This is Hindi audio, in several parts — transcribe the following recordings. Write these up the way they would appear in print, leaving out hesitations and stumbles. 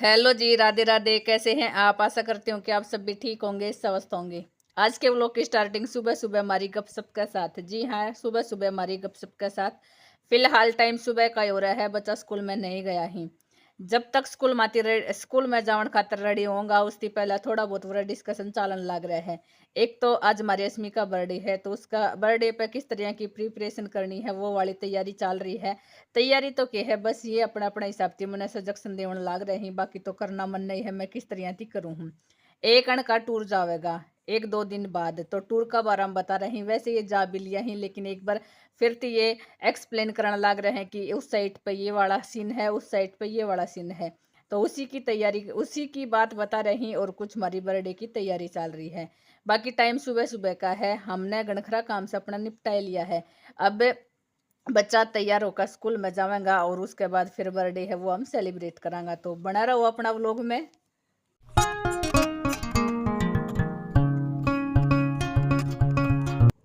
हेलो जी, राधे राधे। कैसे हैं आप? आशा करती हूँ कि आप सब भी ठीक होंगे, स्वस्थ होंगे। आज के व्लॉग की स्टार्टिंग सुबह सुबह हमारी गपशप के साथ। जी हाँ, सुबह सुबह हमारी गपशप के साथ। फिलहाल टाइम सुबह का ही हो रहा है, बच्चा स्कूल में नहीं गया ही। जब तक स्कूल में जावन खातर रेडी होऊंगा, उससे पहले थोड़ा बहुत वो डिस्कशन चालन लग रहा है। एक तो आज हमारी अस्मी का बर्थडे है, तो उसका बर्थडे पे किस तरह की प्रिपरेशन करनी है वो वाली तैयारी चल रही है। तैयारी तो क्या है, बस ये अपना अपना हिसाब से मैंने सजेशन देवन लाग रहे हैं। बाकी तो करना मन नहीं है, मैं किस तरह की करूँ हूँ। एक अण का टूर जावेगा 1-2 दिन बाद, तो टूर का बारे में बता रही। वैसे ये जा भी लिया ही, लेकिन एक बार फिर तो ये एक्सप्लेन करने लग रहे हैं कि उस साइड पे ये वाला सीन है, उस साइड पे ये वाला सीन है। तो उसी की तैयारी, उसी की बात बता रही और कुछ हमारी बर्थडे की तैयारी चल रही है। बाकी टाइम सुबह सुबह का है, हमने गणखरा काम से अपना निपटा लिया है। अब बच्चा तैयार होकर स्कूल में जाएगा और उसके बाद फिर बर्थडे है वो हम सेलिब्रेट करांगा। तो बना रहो अपना व्लॉग में।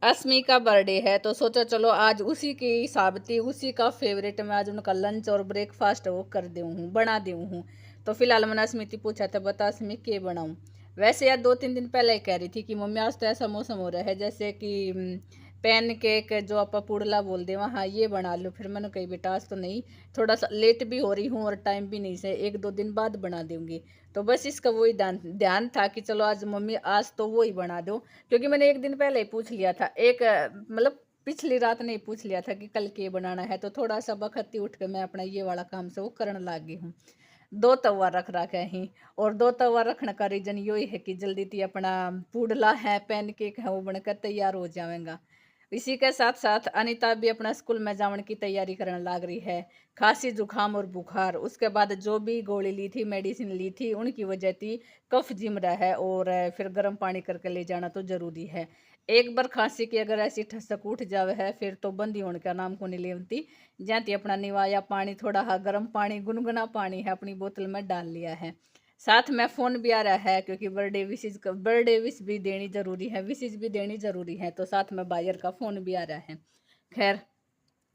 अस्मी का बर्थडे है तो सोचा चलो आज उसी की हिसाबती, उसी का फेवरेट मैं आज उनका लंच और ब्रेकफास्ट वो कर दूँ हूँ, बना दूँ हूँ। तो फिलहाल मैंने अस्मिति पूछा था, बता अस्मी के बनाऊँ। वैसे यार 2-3 दिन पहले ही कह रही थी कि मम्मी आज तो ऐसा मौसम हो रहा है जैसे कि पैन केक जो आप पुड़ला बोल दे वहाँ ये बना लो। फिर मैंने कही बेटा आज तो नहीं, थोड़ा सा लेट भी हो रही हूँ और टाइम भी नहीं से, 1-2 दिन बाद बना दूंगी। तो बस इसका वही ध्यान ध्यान था कि चलो आज मम्मी आज तो वो ही बना दो। क्योंकि मैंने एक दिन पहले ही पूछ लिया था, एक मतलब पिछली रात ने ही पूछ लिया था कि कल के बनाना है। तो थोड़ा सा बखती उठ के मैं अपना ये वाला काम से वो करने लगी हूँ। 2 तवा रख रखे ही, और 2 तवा रखने का रीजन यही है कि जल्दी थी अपना पुडला है, पैन केक है वो बनकर तैयार हो जाएगा। इसी के साथ साथ अनीता भी अपना स्कूल में जाने की तैयारी करने लग रही है। खांसी जुकाम और बुखार, उसके बाद जो भी गोली ली थी, मेडिसिन ली थी, उनकी वजह थी कफ जिम रहा है। और फिर गर्म पानी करके ले जाना तो जरूरी है। एक बार खांसी की अगर ऐसी ठसक उठ जावे है फिर तो बंदी होने का नाम को नहीं लेती। ज्यादा अपना निवाया पानी, थोड़ा हा गर्म पानी, गुनगुना पानी है अपनी बोतल में डाल लिया है। साथ में फोन भी आ रहा है क्योंकि बर्थडे विश भी देनी जरूरी है, विशेज भी देनी जरूरी है। तो साथ में बायर का फोन भी आ रहा है। खैर,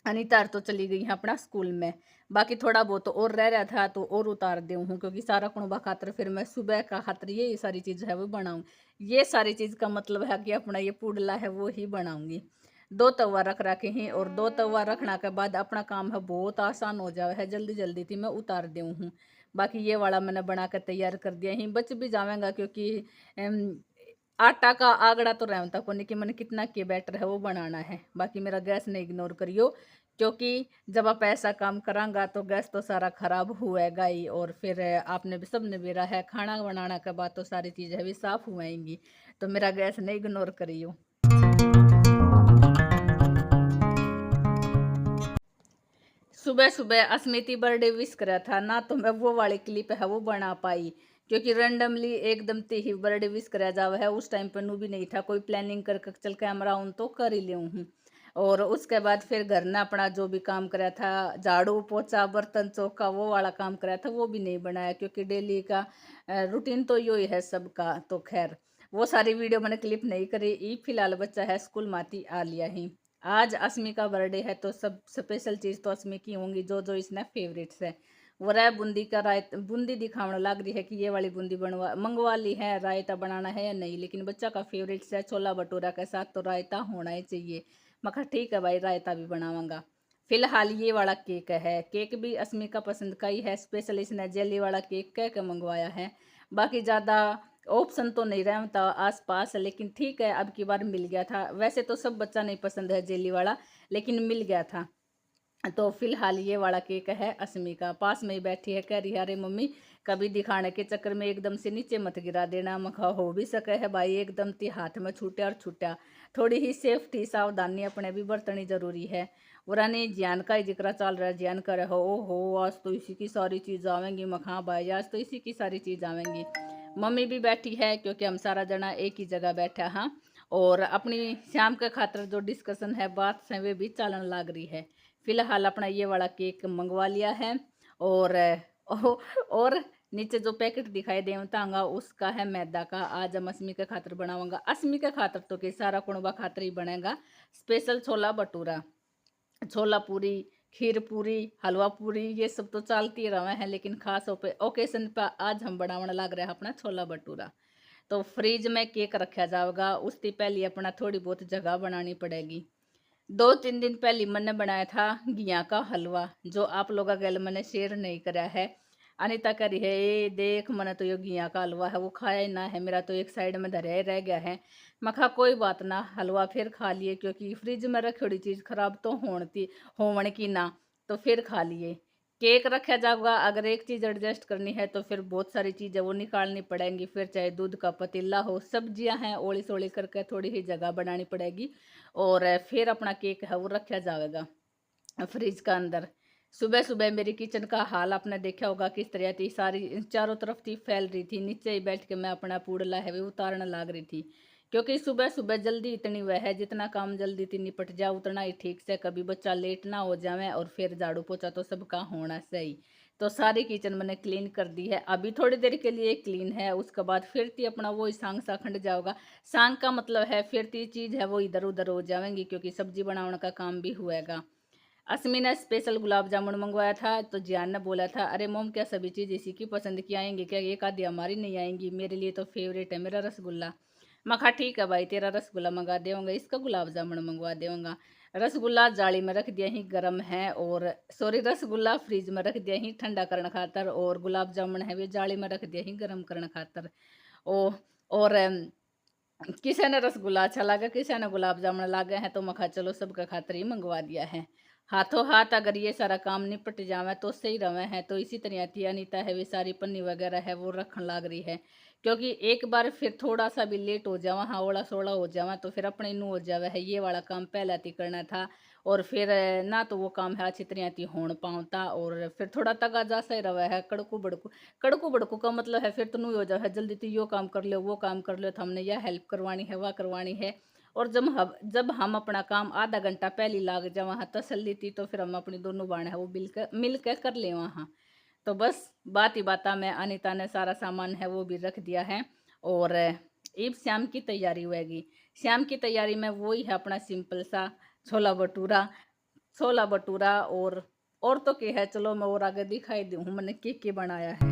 अनीता तो चली गई है अपना स्कूल में। बाकी थोड़ा बहुत और रह रहा था तो और उतार दे हूँ, क्योंकि सारा कुणबा खातर फिर मैं सुबह का खातर ये सारी चीज है वो बनाऊं। ये सारी चीज का मतलब है कि अपना ये पुडला है वो ही बनाऊंगी। 2 तवा रख रखे हैं, और 2 तवा रखना के बाद अपना काम है बहुत आसान हो जाए है, जल्दी जल्दी थी मैं उतार दे हूँ। बाकी ये वाला मैंने बना कर तैयार कर दिया ही, बच भी जाएगा क्योंकि आटा का आगड़ा तो रहता को नहीं कि मैंने कितना के बैटर है वो बनाना है। बाकी मेरा गैस ने इग्नोर करियो, क्योंकि जब आप ऐसा काम करांगा तो गैस तो सारा खराब हुएगा ही, और फिर आपने भी सबने बेरा है खाना बनाना के बाद तो सारी चीज़ें भी साफ हुएंगी। तो मेरा गैस ने इग्नोर करियो। सुबह सुबह अस्मिति बर्थडे विश करा था ना, तो मैं वो वाली क्लिप है वो बना पाई, क्योंकि रैंडमली एकदम ते ही बर्थडे विश करा जावा है। उस टाइम पर नू भी नहीं था कोई प्लानिंग कर चल कैमरा ऑन तो कर ही ले हूँ। और उसके बाद फिर घर ने अपना जो भी काम करा था, झाड़ू पोछा बर्तन चौका वो वाला काम करा था वो भी नहीं बनाया, क्योंकि डेली का रूटीन तो यो ही है सबका। तो खैर वो सारी वीडियो मैंने क्लिप नहीं करी। ई फिलहाल बच्चा है स्कूल माती आ लिया ही। आज अस्मी का बर्थडे है तो सब स्पेशल चीज तो अस्मी की होंगी जो जो इसने फेवरेट्स है। वो रहा बूंदी का रायता, बूंदी दिखाने लग रही है कि ये वाली बूंदी बनवा मंगवा ली है, रायता बनाना है या नहीं। लेकिन बच्चा का फेवरेट्स है छोला भटूरा के साथ तो रायता होना ही चाहिए। मैं कहा ठीक है भाई, रायता भी बनाऊंगा। फिलहाल ये वाला केक है, केक भी अस्मी का पसंद का ही है। स्पेशल इसने जेली वाला केक कह के मंगवाया है। बाकी ज़्यादा ऑप्शन तो नहीं रहता आस पास, लेकिन ठीक है अब की बार मिल गया था। वैसे तो सब बच्चा नहीं पसंद है जेली वाला, लेकिन मिल गया था। तो फिलहाल ये वाला केक है अस्मी का। पास में ही बैठी है, कह रही है अरे मम्मी कभी दिखाने के चक्कर में एकदम से नीचे मत गिरा देना। मखा हो भी सके है भाई, एकदम ते हाथ में छूटा और छूटा। थोड़ी ही सेफ्टी सावधानी अपने भी बरतनी जरूरी है। वरानी ज्ञान का ही जिक्र चल रहा है, ज्ञान करे हो आज तो इसी की सारी चीज़ आवेंगी। मखा भाई आज तो इसी की सारी चीज़ आवेंगी। मम्मी भी बैठी है क्योंकि हम सारा जना एक ही जगह बैठा हाँ। और अपनी शाम के खातर जो डिस्कशन है बात से वे भी चलन लग रही है। फिलहाल अपना ये वाला केक मंगवा लिया है। और और नीचे जो पैकेट दिखाई देवतांगा उसका है मैदा का। आज हम अस्मी के खातर बनाऊंगा, अस्मी के खातर तो के सारा कुणबा खातर ही बनेगा। स्पेशल छोला भटूरा, छोला पूरी खीर पूरी, हलवा पूरी, ये सब तो चलती रहे हैं, लेकिन खास ओकेजन पर आज हम बनाने लग रहे हैं अपना छोला भटूरा। तो फ्रिज में केक रखा जाएगा, उससे पहले अपना थोड़ी बहुत जगह बनानी पड़ेगी। 2-3 दिन पहले मैंने बनाया था घिया का हलवा, जो आप लोगों के मैंने शेयर नहीं करा है। अनिता कह रही है ये देख, मैंने तो ये घिया का हलवा है वो खाया ही ना है, मेरा तो एक साइड में धरे रह गया है। मैं कहा कोई बात ना, हलवा फिर खा लिए, क्योंकि फ्रिज में रखी हुई चीज़ खराब तो होवन की ना, तो फिर खा लिए। केक रखा जाएगा, अगर एक चीज़ एडजस्ट करनी है तो फिर बहुत सारी चीज़ें वो निकालनी पड़ेंगी, फिर चाहे दूध का पतीला हो, सब्जियां हैं ओली सोली करके थोड़ी ही जगह बनानी पड़ेगी, और फिर अपना केक है वो रखा जाएगा फ्रिज का अंदर। सुबह सुबह मेरी किचन का हाल आपने देखा होगा किस तरह थी, सारी चारों तरफ थी फैल रही थी, नीचे ही बैठ के मैं अपना पूड़ला है वो उतारने लग रही थी, क्योंकि सुबह सुबह जल्दी इतनी वह है, जितना काम जल्दी थी निपट जाए उतना ही ठीक से, कभी बच्चा लेट ना हो जाए, और फिर झाड़ू पोछा तो सबका होना सही। तो सारी किचन मैंने क्लीन कर दी है, अभी थोड़ी देर के लिए क्लीन है, उसके बाद फिर ती अपना वो सांग सा खंड जाओगा। सांग का मतलब है फिर ती चीज़ है वो इधर उधर हो जाएंगी, क्योंकि सब्जी बनाने का काम भी हुएगा। असमी ने स्पेशल गुलाब जामुन मंगवाया था, तो जियान ने बोला था अरे मोम क्या सभी चीज़ इसी की पसंद की आएंगी क्या, एक आधी हमारी नहीं आएंगी, मेरे लिए तो फेवरेट है मेरा रसगुल्ला। मैं कहा ठीक है भाई, तेरा रसगुल्ला मंगा देऊंगा, इसका गुलाब जामुन मंगवा देऊंगा। रसगुल्ला जाली में रख दिया ही गर्म है, और सॉरी रसगुल्ला फ्रिज में रख दिया ही ठंडा करने खातर, और गुलाब जामुन है वे जाली में रख दिया ही गर्म करने खातर। ओ और किसी ने रसगुल्ला अच्छा लगा, किसी ने गुलाब जामुन लागे हैं, तो मैं कहा चलो सबका खातर ही मंगवा दिया है। हाथों हाथ अगर ये सारा काम निपट जावे तो सही रवे हैं। तो इसी तरह थी अनीता है वे सारी पन्नी वगैरह है वो रखन लाग रही है, क्योंकि एक बार फिर थोड़ा सा भी लेट हो जावा, हाँ ओला सोला हो जावा, तो फिर अपने नू हो जावे है ये वाला काम पहले थी करना था, और फिर ना तो वो काम है अच्छी तरह थी होने पाता, और फिर थोड़ा तगा जा सा ही रहा है कड़कू बड़कू। कड़कू बड़कू का मतलब है फिर तो नू हो जाए जल्दी तो यो काम कर लो वो काम कर लो, तो हमने यह हेल्प करवानी है वह करवानी है। और जब हम अपना काम आधा घंटा पहले लाग जाए वहाँ तसल्ली थी, तो फिर हम अपनी दोनों बाण है वो मिल कर ले वहाँ। तो बस बात ही बाता में अनीता ने सारा सामान है वो भी रख दिया है, और ईब शाम की तैयारी होगी। शाम की तैयारी में वही है अपना सिंपल सा छोला भटूरा। छोला भटूरा और तो क्या है, चलो मैं और आगे दिखाई दूँ मैंने के बनाया है।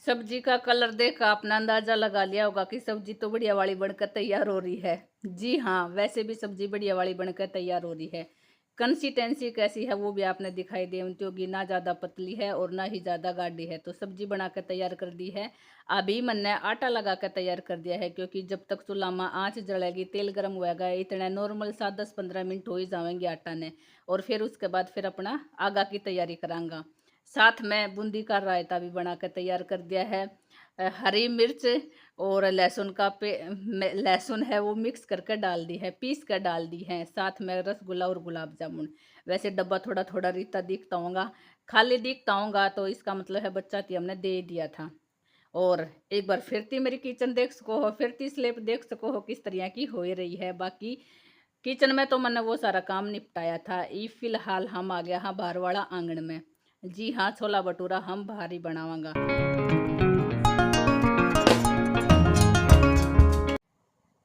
सब्जी का कलर देख आपने अंदाजा लगा लिया होगा कि सब्जी तो बढ़िया वाली बनकर तैयार हो रही है। जी हाँ, वैसे भी सब्जी बढ़िया वाली बनकर तैयार हो रही है। कंसिस्टेंसी कैसी है वो भी आपने दिखाई दे क्योंकि ना ज़्यादा पतली है और ना ही ज़्यादा गाढ़ी है। तो सब्जी बनाकर तैयार कर दी है। अभी मैंने आटा लगा कर तैयार कर दिया है, क्योंकि जब तक चूल्हा में आँच जलेगी तेल गर्म होएगा इतना नॉर्मल सा 10-15 मिनट हो ही जाएंगे आटा ने, और फिर उसके बाद फिर अपना आगा की तैयारी करांगा। साथ में बूंदी का रायता भी बना कर तैयार कर दिया है। हरी मिर्च और लहसुन लहसुन है वो मिक्स करके डाल दी है, पीस कर डाल दी है। साथ में रसगुल्ला और गुलाब जामुन। वैसे डब्बा थोड़ा थोड़ा रीता दिखता होगा, खाली दिखता होगा तो इसका मतलब है बच्चा थी हमने दे दिया था। और एक बार फिर थी मेरी किचन देख सको हो, फिर थी स्लेब देख सको हो किस तरह की हो रही है। बाकी किचन में तो मैंने वो सारा काम निपटाया था। ई फिलहाल हम आ गया हाँ बाहर वाला आंगन में। जी हाँ, छोला भटूरा हम बाहर ही बनावांगा।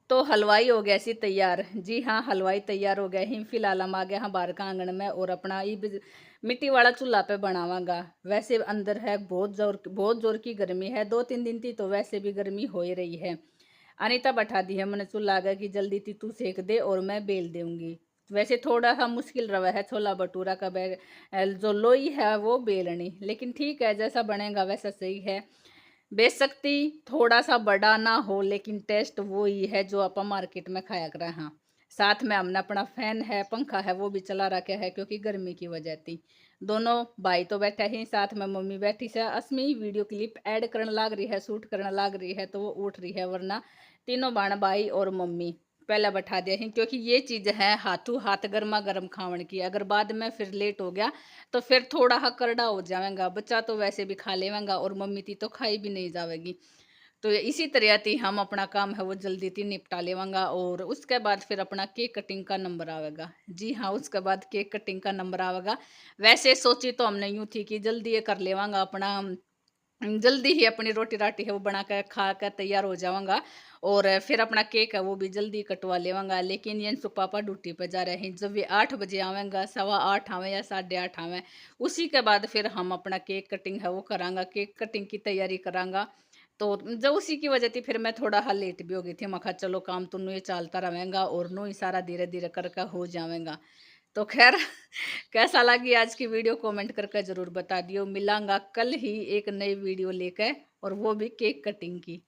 तो हलवाई हो गया सी तैयार। जी हाँ, हलवाई तैयार हो गया ही। फिलहाल हम आ गए हाँ बाहर का आंगन में, और अपना ये मिट्टी वाला चूल्हा पे बनावांगा। वैसे अंदर है बहुत जोर की गर्मी है, 2-3 दिन थी तो वैसे भी गर्मी हो ही रही है। अनीता बैठा दी है मैंने चूल्हा आगे कि जल्दी थी तू सेक दे और मैं बेल दूंगी। वैसे थोड़ा सा मुश्किल रहा है छोला भटूरा का जो लोई है वो बेलनी, लेकिन ठीक है जैसा बनेगा वैसा सही है। बेशक्ति थोड़ा सा बड़ा ना हो, लेकिन टेस्ट वो ही है जो आप मार्केट में खाया कर। हाँ, साथ में हमने अपना फैन है पंखा है वो भी चला रखा है, क्योंकि गर्मी की वजह थी। दोनों भाई तो बैठे ही, साथ में मम्मी बैठी से। असमी वीडियो क्लिप ऐड करने लाग रही है, शूट करने लाग रही है, तो वो उठ रही है, वरना तीनों बाण भाई और मम्मी पहले बैठा दिया ही, क्योंकि ये चीज़ है हाथों हाथ गर्मा गर्म खावन की। अगर बाद में फिर लेट हो गया तो फिर थोड़ा हा करड़ा हो जाएगा। बच्चा तो वैसे भी खा लेगा और मम्मी थी तो खाई भी नहीं जाएगी। तो इसी तरह थी हम अपना काम है वो जल्दी थी निपटा लेवांगा, और उसके बाद फिर अपना केक कटिंग का नंबर आवेगा। जी हाँ, उसके बाद केक कटिंग का नंबर आवेगा। वैसे सोची तो हमने यूँ थी कि जल्दी ये कर लेवांगा अपना जल्दी ही अपनी रोटी राटी है वो बना कर खा कर तैयार हो जाऊंगा। और फिर अपना केक है वो भी जल्दी कटवा लेवांगा। लेकिन ये पापा ड्यूटी पे जा रहे हैं, जब वे 8 बजे आवेंगा, 8:15 आवे या 8:30 आवे, उसी के बाद फिर हम अपना केक कटिंग है वो करांगा, केक कटिंग की तैयारी करांगा। तो जब उसी की वजह थी फिर मैं थोड़ा हाँ लेट भी हो गई थी। मैं कहा चलो काम तो नु ही चलता रहेगा और नु ही सारा धीरे धीरे करके हो जाएगा। तो खैर कैसा लगी आज की वीडियो कमेंट करके ज़रूर बता दियो। मिलांगा कल ही एक नई वीडियो लेकर, और वो भी केक कटिंग की।